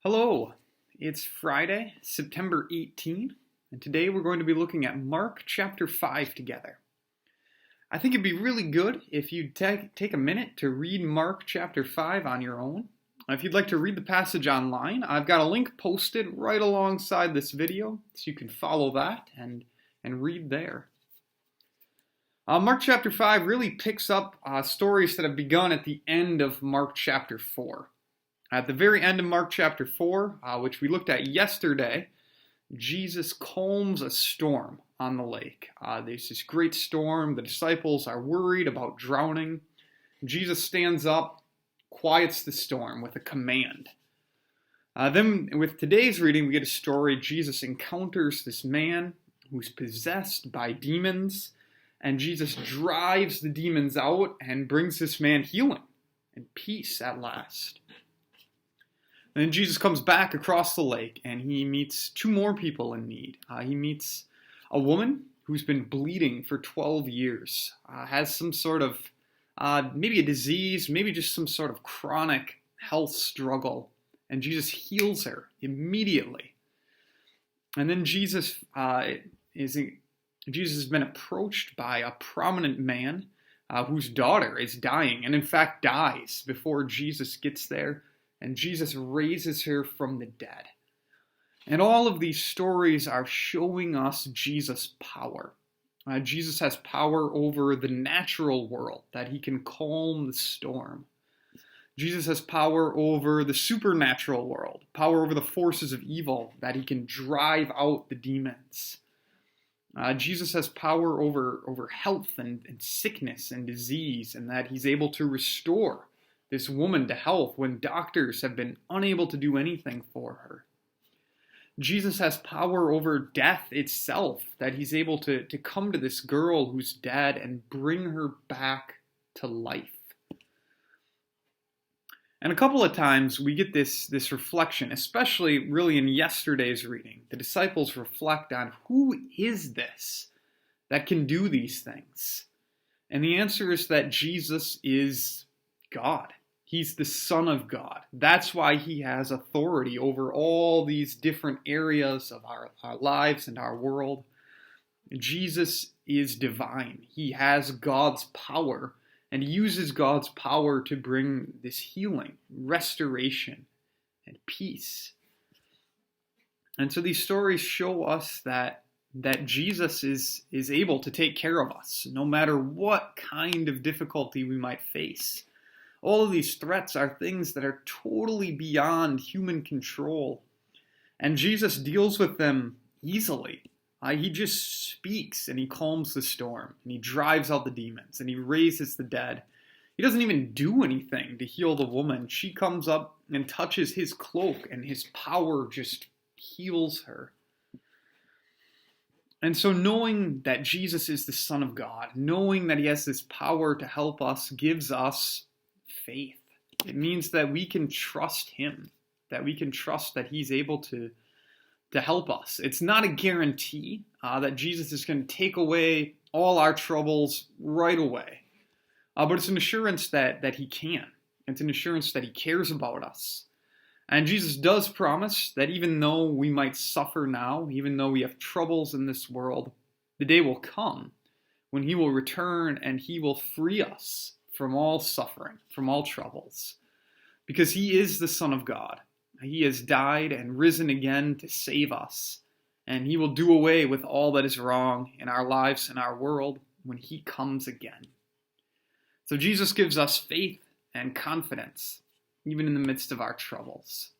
Hello, it's Friday, September 18, and today we're going to be looking at Mark chapter 5 together. I think it'd be really good if you'd take a minute to read Mark chapter 5 on your own. If you'd like to read the passage online, I've got a link posted right alongside this video, so you can follow that and read there. Mark chapter 5 really picks up stories that have begun at the end of Mark chapter 4. At the very end of Mark chapter 4, which we looked at yesterday, Jesus calms a storm on the lake. There's this great storm. The disciples are worried about drowning. Jesus stands up, quiets the storm with a command. Then with today's reading, we get a story. Jesus encounters this man who's possessed by demons, and Jesus drives the demons out and brings this man healing and peace at last. And then Jesus comes back across the lake and he meets two more people in need. He meets a woman who's been bleeding for 12 years, has some sort of, maybe a disease, maybe just some sort of chronic health struggle. And Jesus heals her immediately. And then Jesus has been approached by a prominent man whose daughter is dying, and in fact dies before Jesus gets there. And Jesus raises her from the dead. And all of these stories are showing us Jesus' power. Jesus has power over the natural world, that he can calm the storm. Jesus has power over the supernatural world, power over the forces of evil, that he can drive out the demons. Jesus has power over health and sickness and disease, and that he's able to restore this woman to health when doctors have been unable to do anything for her. Jesus has power over death itself, that he's able to come to this girl who's dead and bring her back to life. And a couple of times we get this reflection, especially really in yesterday's reading. The disciples reflect on, who is this that can do these things? And the answer is that Jesus is God. He's the Son of God. That's why he has authority over all these different areas of our lives and our world. Jesus is divine. He has God's power, and he uses God's power to bring this healing, restoration, and peace. And so these stories show us that Jesus is able to take care of us, no matter what kind of difficulty we might face. All of these threats are things that are totally beyond human control. And Jesus deals with them easily. He just speaks and he calms the storm. And he drives out the demons and he raises the dead. He doesn't even do anything to heal the woman. She comes up and touches his cloak and his power just heals her. And so knowing that Jesus is the Son of God, knowing that he has this power to help us, gives us faith. It means that we can trust him, that we can trust that he's able to help us. It's not a guarantee that Jesus is going to take away all our troubles right away, but it's an assurance that he can. It's an assurance that he cares about us. And Jesus does promise that even though we might suffer now, even though we have troubles in this world, the day will come when he will return and he will free us from all suffering, from all troubles, because he is the Son of God. He has died and risen again to save us, and he will do away with all that is wrong in our lives and our world when he comes again. So Jesus gives us faith and confidence, even in the midst of our troubles.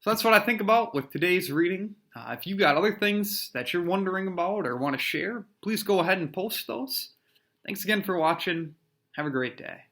So that's what I think about with today's reading. If you've got other things that you're wondering about or want to share, please go ahead and post those. Thanks again for watching. Have a great day.